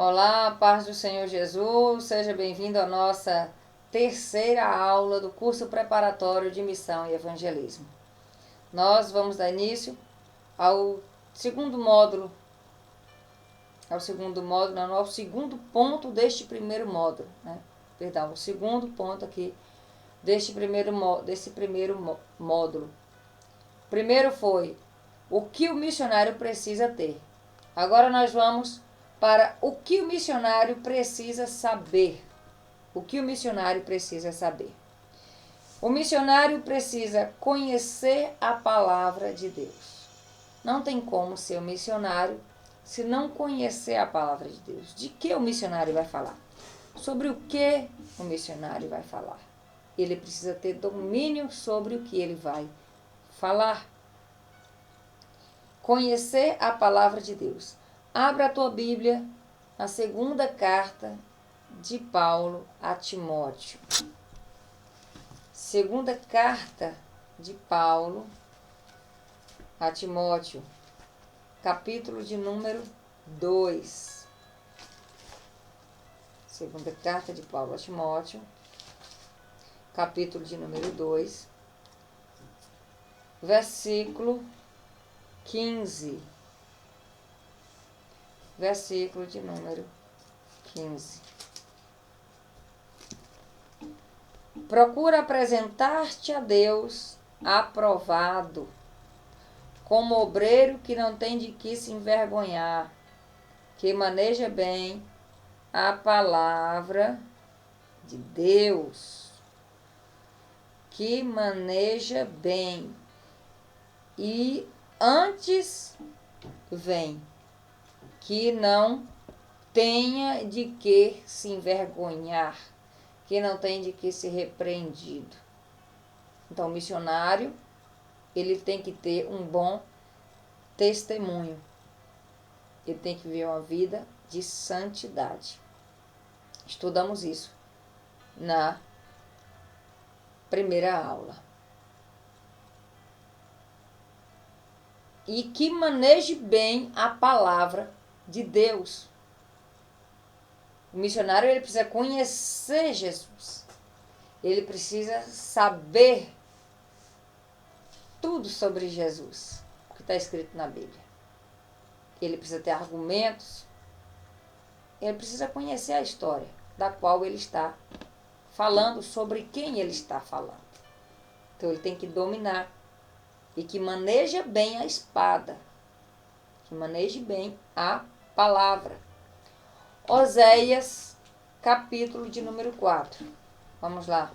Olá, paz do Senhor Jesus, seja bem-vindo à nossa terceira aula do curso preparatório de missão e evangelismo. Nós vamos dar início ao segundo módulo, ao segundo ponto deste primeiro módulo, o segundo ponto aqui desse primeiro módulo. Primeiro foi o que o missionário precisa ter. Agora nós vamos para o que o missionário precisa saber. O que o missionário precisa saber? O missionário precisa conhecer a palavra de Deus. Não tem como ser um missionário se não conhecer a palavra de Deus. De que o missionário vai falar? Sobre o que o missionário vai falar? Ele precisa ter domínio sobre o que ele vai falar. Conhecer a palavra de Deus. Abra a tua Bíblia na segunda carta de Paulo a Timóteo. Segunda carta de Paulo a Timóteo, capítulo de número 2. Segunda carta de Paulo a Timóteo, capítulo de número 2, versículo 15. Versículo de número 15. Procura apresentar-te a Deus aprovado, como obreiro que não tem de que se envergonhar, que maneja bem a palavra de Deus. Que maneja bem. E antes vem, que não tenha de que se envergonhar, que não tem de que ser repreendido. Então, o missionário, ele tem que ter um bom testemunho. Ele tem que viver uma vida de santidade. Estudamos isso na primeira aula. E que maneje bem a palavra de Deus. O missionário, ele precisa conhecer Jesus. Ele precisa saber tudo sobre Jesus, o que está escrito na Bíblia. Ele precisa ter argumentos. Ele precisa conhecer a história da qual ele está falando, sobre quem ele está falando. Então ele tem que dominar. E que maneja bem a espada. Que maneje bem a palavra. Oséias, capítulo de número 4. Vamos lá.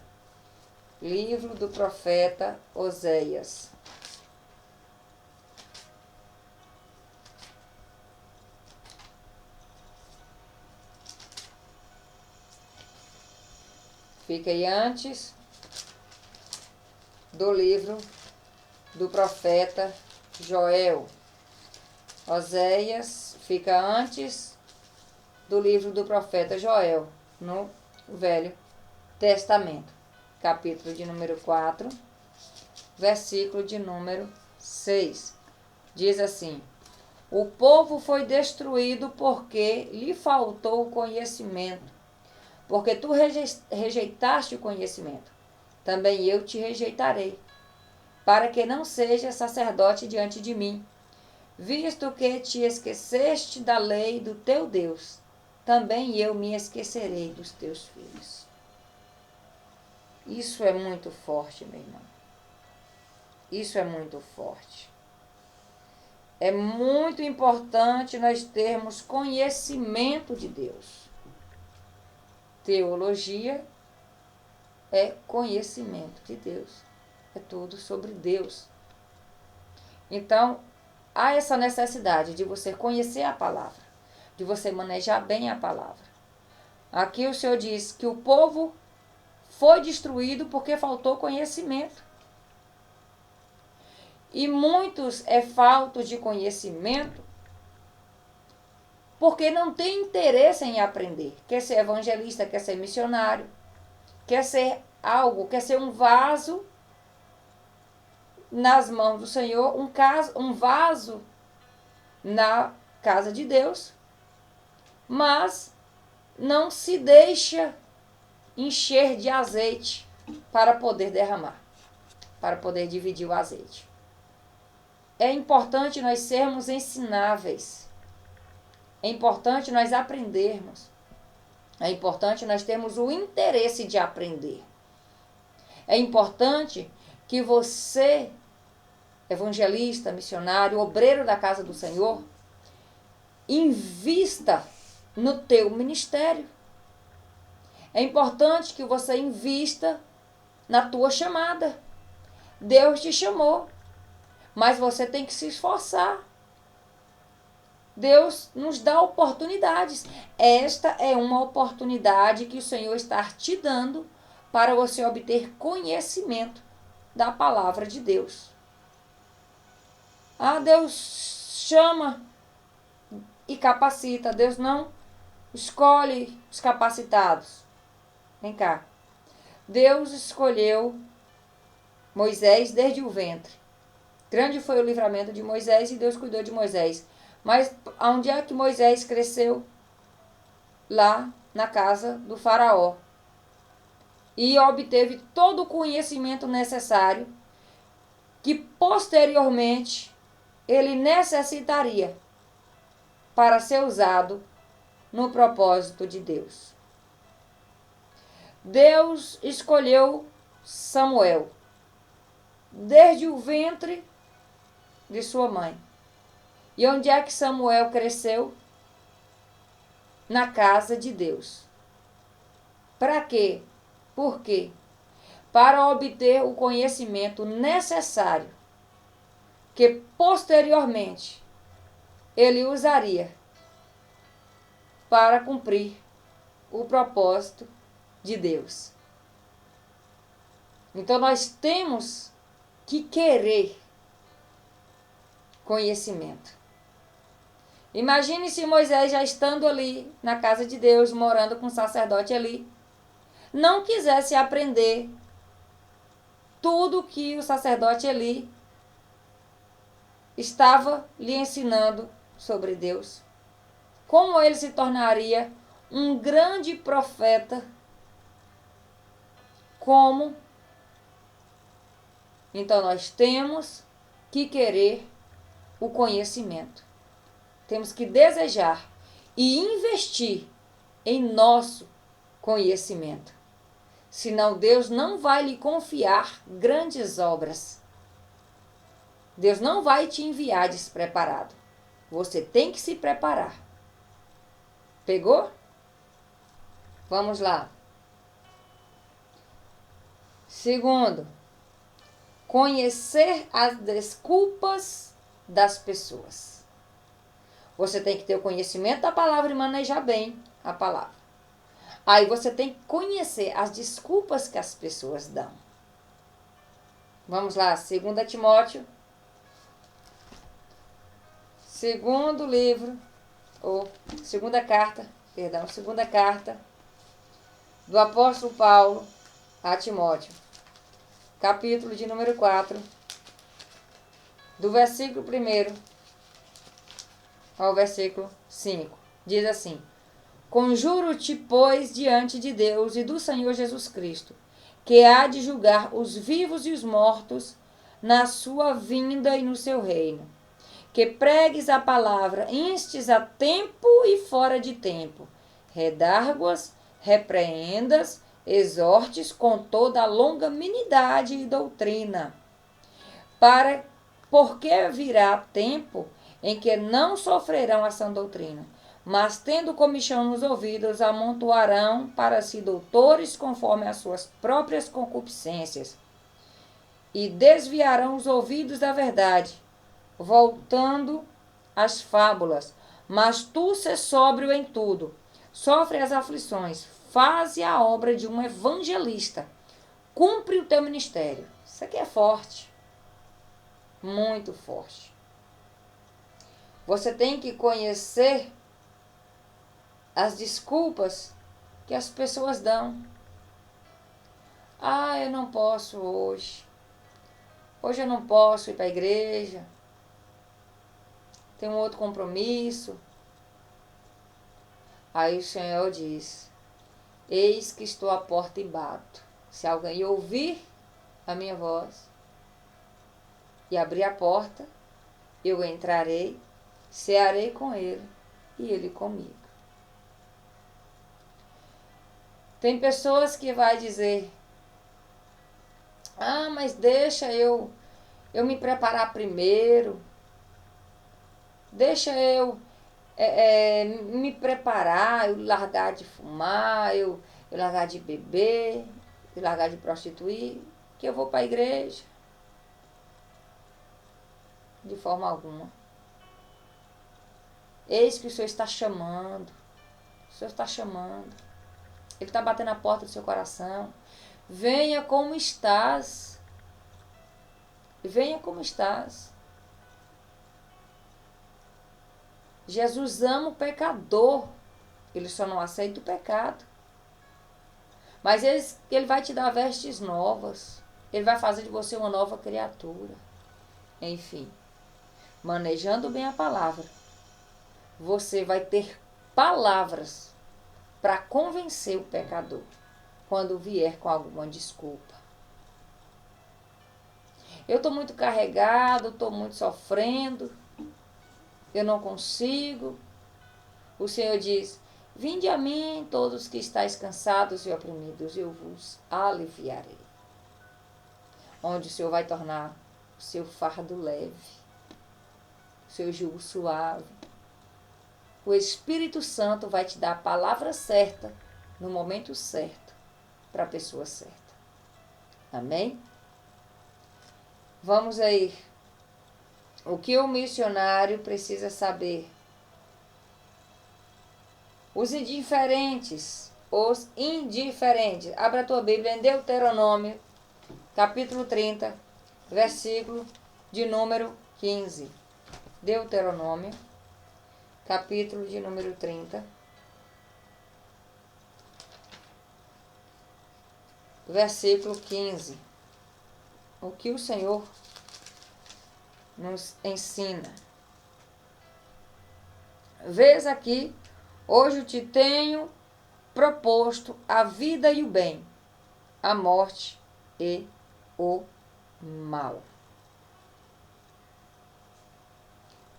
Livro do profeta Oséias. Fica aí antes do livro do profeta Joel. Oséias fica antes do livro do profeta Joel, no Velho Testamento. Capítulo de número 4, versículo de número 6. Diz assim: o povo foi destruído porque lhe faltou o conhecimento, porque tu rejeitaste o conhecimento, também eu te rejeitarei, para que não sejas sacerdote diante de mim, visto que te esqueceste da lei do teu Deus, também eu me esquecerei dos teus filhos. Isso é muito forte, meu irmão. Isso é muito forte. É muito importante nós termos conhecimento de Deus. Teologia é conhecimento de Deus. É tudo sobre Deus. Então, há essa necessidade de você conhecer a palavra, de você manejar bem a palavra. Aqui o Senhor diz que o povo foi destruído porque faltou conhecimento. E muitos é falta de conhecimento porque não tem interesse em aprender. Quer ser evangelista, quer ser missionário, quer ser algo, quer ser um vaso nas mãos do Senhor, um vaso na casa de Deus, mas não se deixa encher de azeite para poder derramar, para poder dividir o azeite. É importante nós sermos ensináveis. É importante nós aprendermos. É importante nós termos o interesse de aprender. É importante que você, evangelista, missionário, obreiro da casa do Senhor, invista no teu ministério. É importante que você invista na tua chamada. Deus te chamou, mas você tem que se esforçar. Deus nos dá oportunidades. Esta é uma oportunidade que o Senhor está te dando para você obter conhecimento da palavra de Deus. Deus chama e capacita. Deus não escolhe os capacitados. Vem cá. Deus escolheu Moisés desde o ventre. Grande foi o livramento de Moisés e Deus cuidou de Moisés. Mas onde é que Moisés cresceu? Lá na casa do faraó. E obteve todo o conhecimento necessário que posteriormente ele necessitaria para ser usado no propósito de Deus. Deus escolheu Samuel desde o ventre de sua mãe. E onde é que Samuel cresceu? Na casa de Deus. Para quê? Por quê? Para obter o conhecimento necessário que posteriormente ele usaria para cumprir o propósito de Deus. Então nós temos que querer conhecimento. Imagine se Moisés, já estando ali na casa de Deus, morando com o sacerdote ali, não quisesse aprender tudo que o sacerdote Eli estava lhe ensinando sobre Deus. Como ele se tornaria um grande profeta? Como? Então nós temos que querer o conhecimento. Temos que desejar e investir em nosso conhecimento. Senão Deus não vai lhe confiar grandes obras. Deus não vai te enviar despreparado. Você tem que se preparar. Pegou? Vamos lá. Segundo, conhecer as desculpas das pessoas. Você tem que ter o conhecimento da palavra e manejar bem a palavra. Aí você tem que conhecer as desculpas que as pessoas dão. Vamos lá, 2 Timóteo. Segunda carta do apóstolo Paulo a Timóteo. Capítulo de número 4, do versículo 1 ao versículo 5. Diz assim: Conjuro-te, pois, diante de Deus e do Senhor Jesus Cristo, que há de julgar os vivos e os mortos na sua vinda e no seu reino, que pregues a palavra, instes a tempo e fora de tempo, redarguas, repreendas, exortes com toda a longanimidade e doutrina, porque virá tempo em que não sofrerão a sã doutrina, mas tendo comichão nos ouvidos, amontoarão para si doutores conforme as suas próprias concupiscências, e desviarão os ouvidos da verdade, voltando às fábulas. Mas tu sê sóbrio em tudo, sofre as aflições, faze a obra de um evangelista, cumpre o teu ministério. Isso aqui é forte, muito forte. Você tem que conhecer as desculpas que as pessoas dão. Eu não posso hoje. Hoje eu não posso ir para a igreja. Tenho outro compromisso. Aí o Senhor diz: eis que estou à porta e bato. Se alguém ouvir a minha voz e abrir a porta, eu entrarei, cearei com ele e ele comigo. Tem pessoas que vai dizer: ah, mas deixa eu me preparar primeiro, deixa eu me preparar, eu largar de fumar, eu largar de beber, eu largar de prostituir, que eu vou para a igreja. De forma alguma. Eis que o Senhor está chamando. O Senhor está chamando. Ele está batendo a porta do seu coração. Venha como estás. Venha como estás. Jesus ama o pecador. Ele só não aceita o pecado. Mas ele vai te dar vestes novas. Ele vai fazer de você uma nova criatura. Enfim, manejando bem a palavra, você vai ter palavras para convencer o pecador quando vier com alguma desculpa. Eu estou muito carregado, estou muito sofrendo, eu não consigo. O Senhor diz: vinde a mim todos que estáis cansados e oprimidos, eu vos aliviarei. Onde o Senhor vai tornar o seu fardo leve, o seu jugo suave. O Espírito Santo vai te dar a palavra certa, no momento certo, para a pessoa certa. Amém? Vamos aí. O que o missionário precisa saber? Os indiferentes. Abra a tua Bíblia em Deuteronômio, capítulo 30, versículo de número 15. Deuteronômio, capítulo de número 30, versículo 15. O que o Senhor nos ensina. Vês aqui, hoje eu te tenho proposto a vida e o bem, a morte e o mal.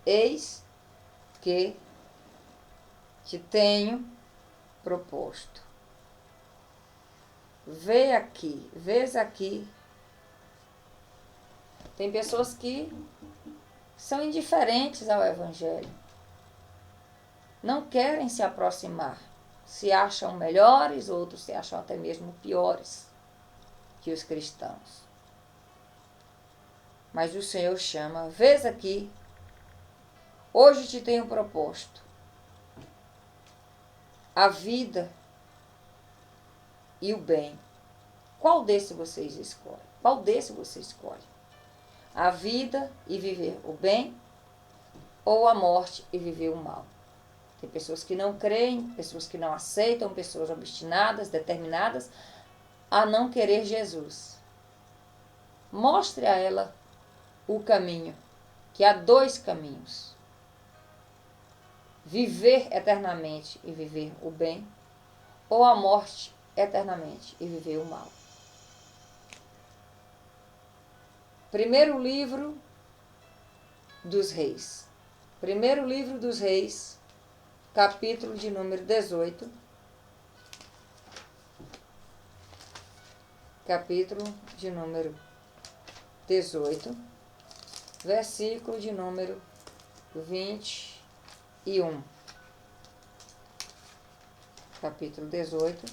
Eis que te tenho proposto. Vês aqui. Tem pessoas que são indiferentes ao Evangelho. Não querem se aproximar. Se acham melhores, outros se acham até mesmo piores que os cristãos. Mas o Senhor chama: vês aqui, hoje te tenho proposto a vida e o bem. Qual desse vocês escolhem? Qual desse você escolhe? A vida e viver o bem, ou a morte e viver o mal? Tem pessoas que não creem, pessoas que não aceitam, pessoas obstinadas, determinadas a não querer Jesus. Mostre a ela o caminho, que há dois caminhos: viver eternamente e viver o bem, ou a morte eternamente e viver o mal. Primeiro livro dos Reis. Primeiro livro dos Reis, capítulo de número 18. Capítulo de número 18, versículo de número 21. Capítulo 18,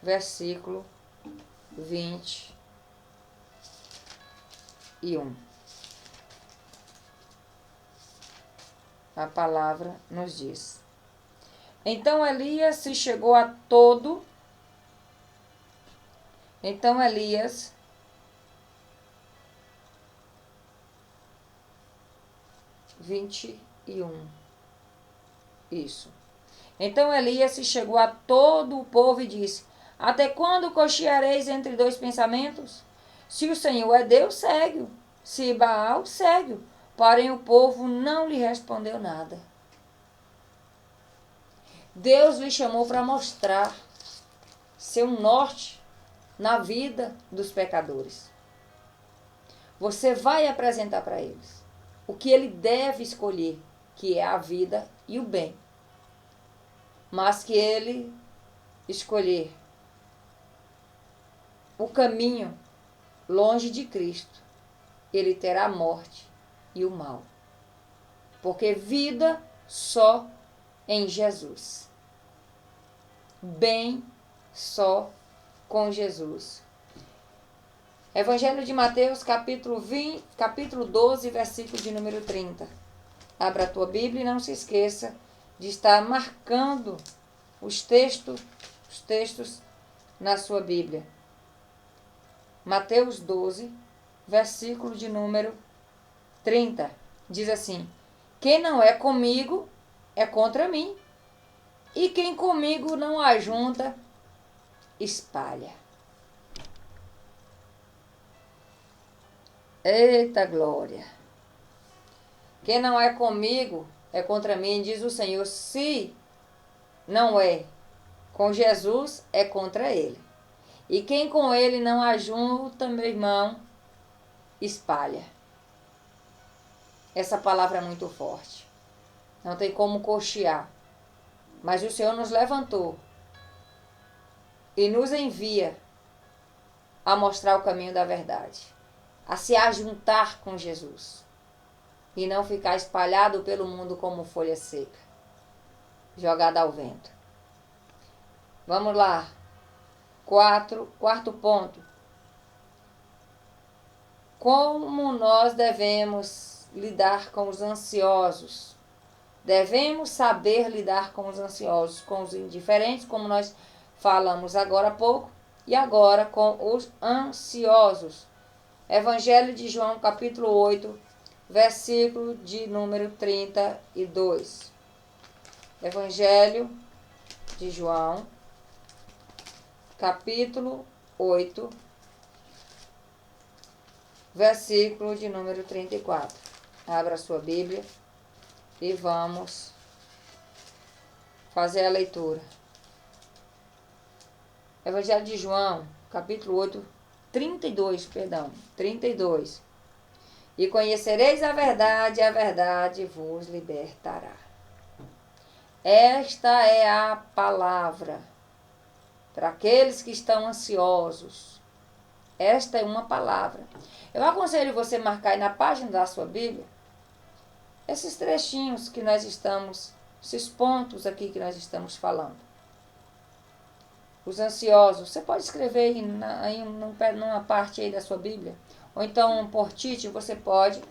versículo 21. A palavra nos diz: Então Elias se chegou a todo. Então Elias Isso. Então Elias se chegou a todo o povo e disse: Até quando cocheareis entre dois pensamentos? Se o Senhor é Deus, segue-o. Se Baal, segue-o. Porém o povo não lhe respondeu nada. Deus lhe chamou para mostrar seu norte na vida dos pecadores. Você vai apresentar para eles o que ele deve escolher, que é a vida e o bem. Mas que ele escolher o caminho longe de Cristo, ele terá a morte e o mal. Porque vida só em Jesus. Bem só com Jesus. Evangelho de Mateus, capítulo 12, versículo de número 30. Abra a tua Bíblia e não se esqueça de estar marcando os textos na sua Bíblia. Mateus 12, versículo de número 30. Diz assim: quem não é comigo é contra mim, e quem comigo não ajunta, espalha. Eita glória! Quem não é comigo é contra mim, diz o Senhor. Se não é com Jesus, é contra ele. E quem com ele não ajunta, meu irmão, espalha. Essa palavra é muito forte. Não tem como cochear. Mas o Senhor nos levantou e nos envia a mostrar o caminho da verdade, a se ajuntar com Jesus e não ficar espalhado pelo mundo como folha seca, jogada ao vento. Vamos lá. Quarto ponto. Como nós devemos lidar com os ansiosos? Devemos saber lidar com os ansiosos, com os indiferentes, como nós falamos agora há pouco, e agora com os ansiosos. Evangelho de João, capítulo 8, versículo de número 32. Evangelho de João, capítulo 8, versículo de número 34. Abra a sua Bíblia e vamos fazer a leitura. Evangelho de João, capítulo 8, 32. E conhecereis a verdade vos libertará. Esta é a palavra para aqueles que estão ansiosos. Esta é uma palavra. Eu aconselho você marcar aí na página da sua Bíblia esses trechinhos que nós estamos, esses pontos aqui que nós estamos falando. Os ansiosos, você pode escrever aí numa parte aí da sua Bíblia. Ou então um post-it, você pode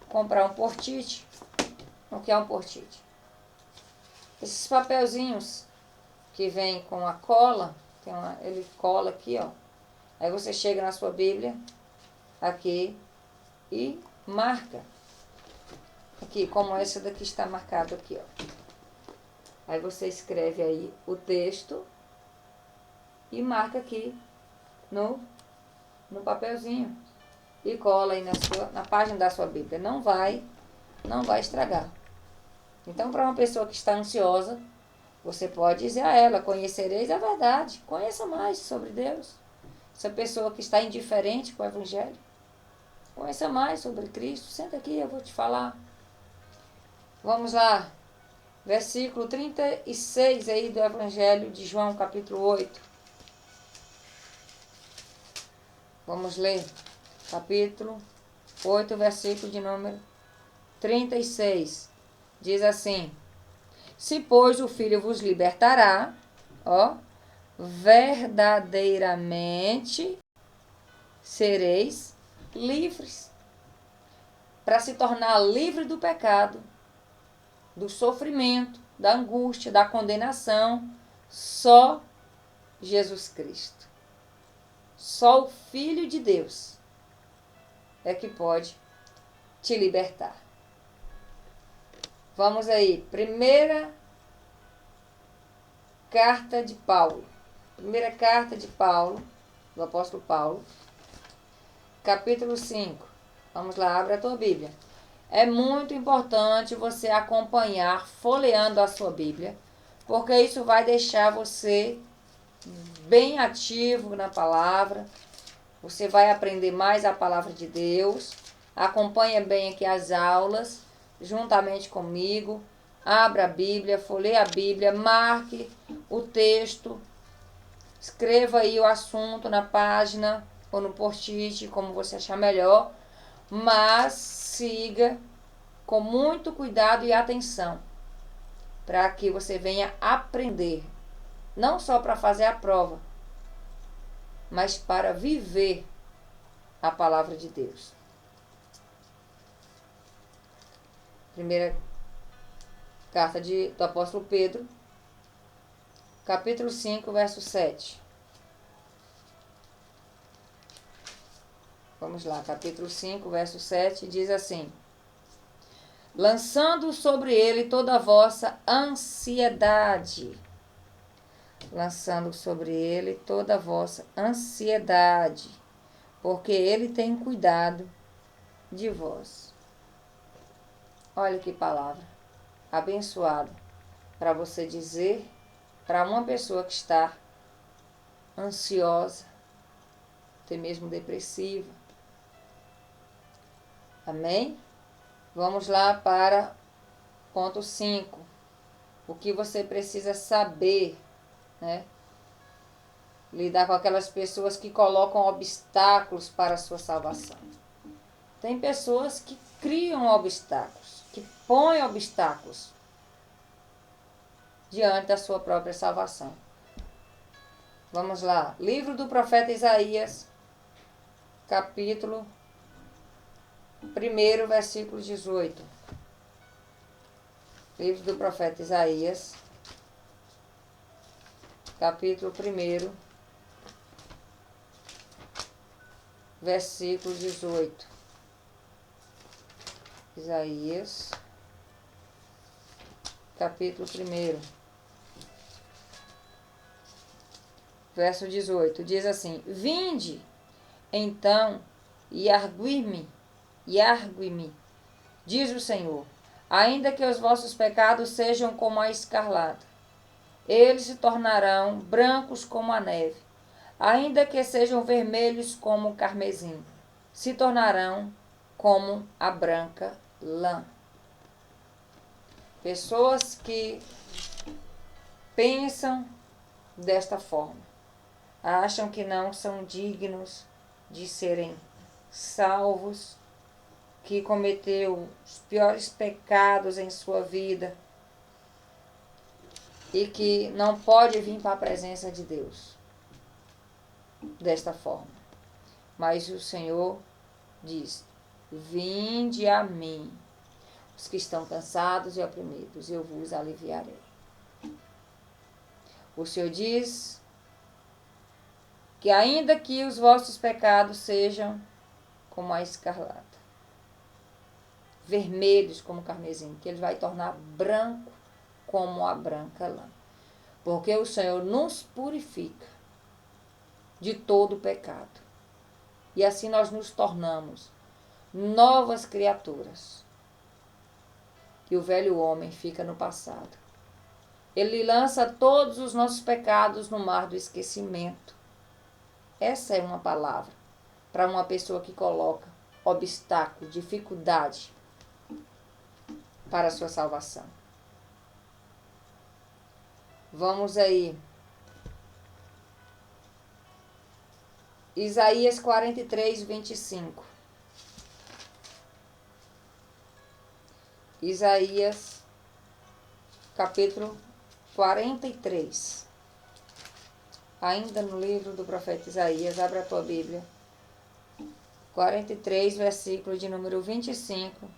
comprar um post-it. O que é um post-it? Esses papelzinhos que vem com a cola, ele cola aqui, ó. Aí você chega na sua Bíblia, aqui, e marca. Aqui, como essa daqui está marcado aqui, ó. Aí você escreve aí o texto e marca aqui no papelzinho. E cola aí na página da sua Bíblia. Não vai estragar. Então, para uma pessoa que está ansiosa, você pode dizer a ela: conhecereis a verdade. Conheça mais sobre Deus. Essa pessoa que está indiferente com o Evangelho, conheça mais sobre Cristo. Senta aqui, eu vou te falar. Vamos lá. Versículo 36 aí do Evangelho de João, capítulo 8. Vamos ler. Capítulo 8, versículo de número 36. Diz assim: se, pois, o Filho vos libertará, verdadeiramente sereis livres. Para se tornar livre do pecado, do sofrimento, da angústia, da condenação, só Jesus Cristo. Só o Filho de Deus é que pode te libertar. Vamos aí, primeira carta de Paulo, do apóstolo Paulo, capítulo 5. Vamos lá, abre a tua Bíblia. É muito importante você acompanhar, folheando a sua Bíblia, porque isso vai deixar você bem ativo na palavra. Você vai aprender mais a palavra de Deus. Acompanha bem aqui as aulas, juntamente comigo. Abra a Bíblia, folheie a Bíblia, marque o texto, escreva aí o assunto na página ou no post-it, como você achar melhor, mas siga com muito cuidado e atenção, para que você venha aprender, não só para fazer a prova, mas para viver a palavra de Deus. Primeira carta do apóstolo Pedro, capítulo 5, verso 7. Vamos lá, capítulo 5, verso 7, diz assim: lançando sobre ele toda a vossa ansiedade. Lançando sobre ele toda a vossa ansiedade, porque ele tem cuidado de vós. Olha que palavra abençoada para você dizer para uma pessoa que está ansiosa, até mesmo depressiva. Amém? Vamos lá para ponto 5. O que você precisa saber, né? Lidar com aquelas pessoas que colocam obstáculos para a sua salvação. Tem pessoas que criam obstáculos, que põem obstáculos diante da sua própria salvação. Vamos lá. Livro do profeta Isaías, capítulo 1, versículo 18. Livro do profeta Isaías, capítulo 1, versículo 18. Isaías, capítulo 1, verso 18. Diz assim: vinde, então, e argui-me, diz o Senhor, ainda que os vossos pecados sejam como a escarlata, eles se tornarão brancos como a neve. Ainda que sejam vermelhos como o carmesim, se tornarão como a branca lã. Pessoas que pensam desta forma, acham que não são dignos de serem salvos, que cometeu os piores pecados em sua vida e que não pode vir para a presença de Deus desta forma. Mas o Senhor diz: vinde a mim, os que estão cansados e oprimidos, eu vos aliviarei. O Senhor diz que ainda que os vossos pecados sejam como a escarlata, vermelhos como o carmesim, que ele vai tornar branco como a branca lã. Porque o Senhor nos purifica de todo o pecado. E assim nós nos tornamos novas criaturas. E o velho homem fica no passado. Ele lança todos os nossos pecados no mar do esquecimento. Essa é uma palavra para uma pessoa que coloca obstáculo, dificuldade para a sua salvação. Vamos aí. Isaías 43, 25. Isaías, capítulo 43. Ainda no livro do profeta Isaías, abra a tua Bíblia. 43, versículo de número 25.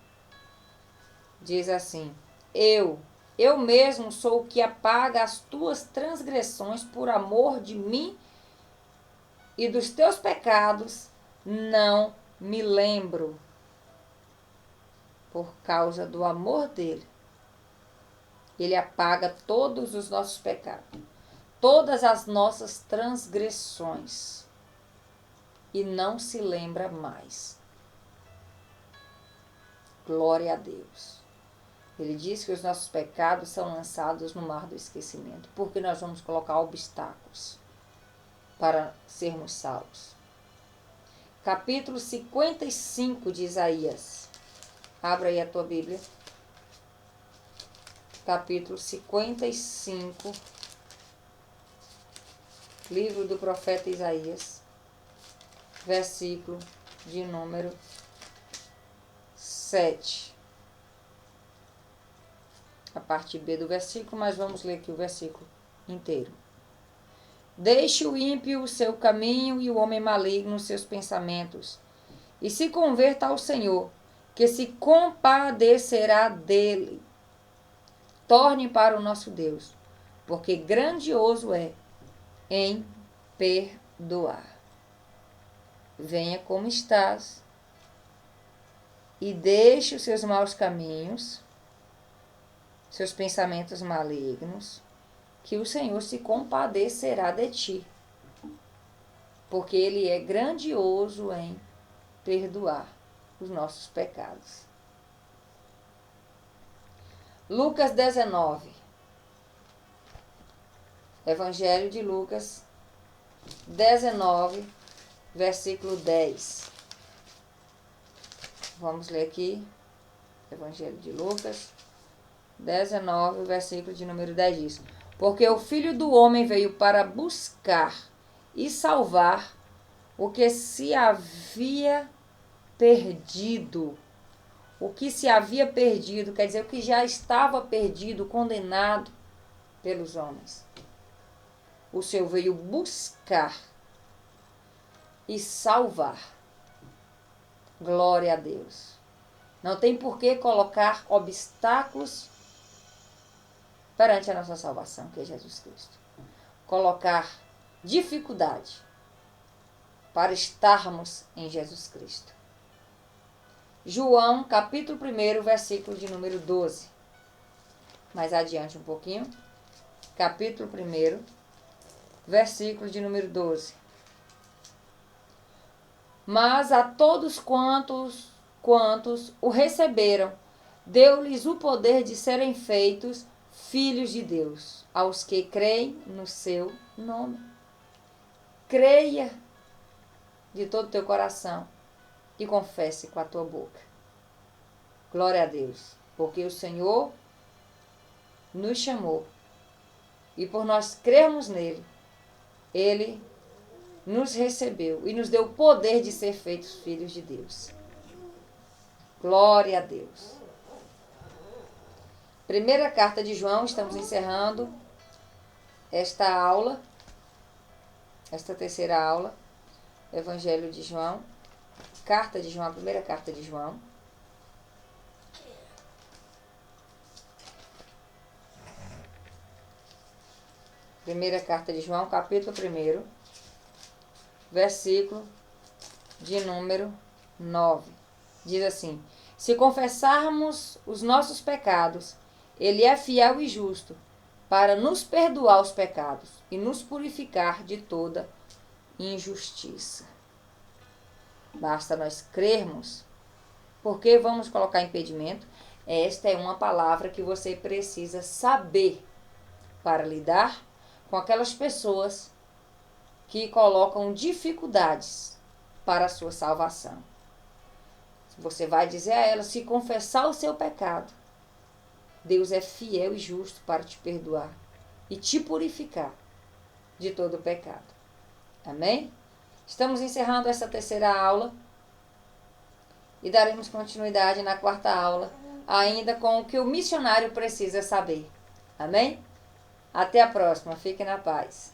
Diz assim: Eu mesmo sou o que apaga as tuas transgressões por amor de mim, e dos teus pecados não me lembro. Por causa do amor dele, ele apaga todos os nossos pecados, todas as nossas transgressões, e não se lembra mais. Glória a Deus. Ele diz que os nossos pecados são lançados no mar do esquecimento, porque nós vamos colocar obstáculos para sermos salvos. Capítulo 55 de Isaías. Abra aí a tua Bíblia. Capítulo 55, livro do profeta Isaías, versículo de número 7. A parte B do versículo, mas vamos ler aqui o versículo inteiro. Deixe o ímpio o seu caminho e o homem maligno os seus pensamentos, e se converta ao Senhor, que se compadecerá dele. Torne para o nosso Deus, porque grandioso é em perdoar. Venha como estás e deixe os seus maus caminhos, seus pensamentos malignos, que o Senhor se compadecerá de ti, porque Ele é grandioso em perdoar os nossos pecados. Lucas 19. Evangelho de Lucas 19, versículo 10. Vamos ler aqui. Evangelho de Lucas 19, versículo de número 10 diz: Porque o Filho do Homem veio para buscar e salvar o que se havia perdido. O que se havia perdido, quer dizer, o que já estava perdido, condenado pelos homens. O Senhor veio buscar e salvar. Glória a Deus. Não tem por que colocar obstáculos perante a nossa salvação, que é Jesus Cristo. Colocar dificuldade para estarmos em Jesus Cristo. João, capítulo 1, versículo de número 12. Mais adiante um pouquinho. Capítulo 1, versículo de número 12. Mas a todos quantos o receberam, deu-lhes o poder de serem feitos filhos de Deus, aos que creem no seu nome. Creia de todo o teu coração e confesse com a tua boca. Glória a Deus, porque o Senhor nos chamou e por nós crermos nele, ele nos recebeu e nos deu o poder de ser feitos filhos de Deus. Glória a Deus. Primeira carta de João, estamos encerrando esta aula, esta terceira aula, Evangelho de João, carta de João, a primeira carta de João. Primeira carta de João, capítulo 1, versículo de número 9. Diz assim: Se confessarmos os nossos pecados, Ele é fiel e justo para nos perdoar os pecados e nos purificar de toda injustiça. Basta nós crermos. Por que vamos colocar impedimento? Esta é uma palavra que você precisa saber para lidar com aquelas pessoas que colocam dificuldades para a sua salvação. Você vai dizer a ela, se confessar o seu pecado, Deus é fiel e justo para te perdoar e te purificar de todo o pecado. Amém? Estamos encerrando essa terceira aula e daremos continuidade na quarta aula, ainda com o que o missionário precisa saber. Amém? Até a próxima. Fique na paz.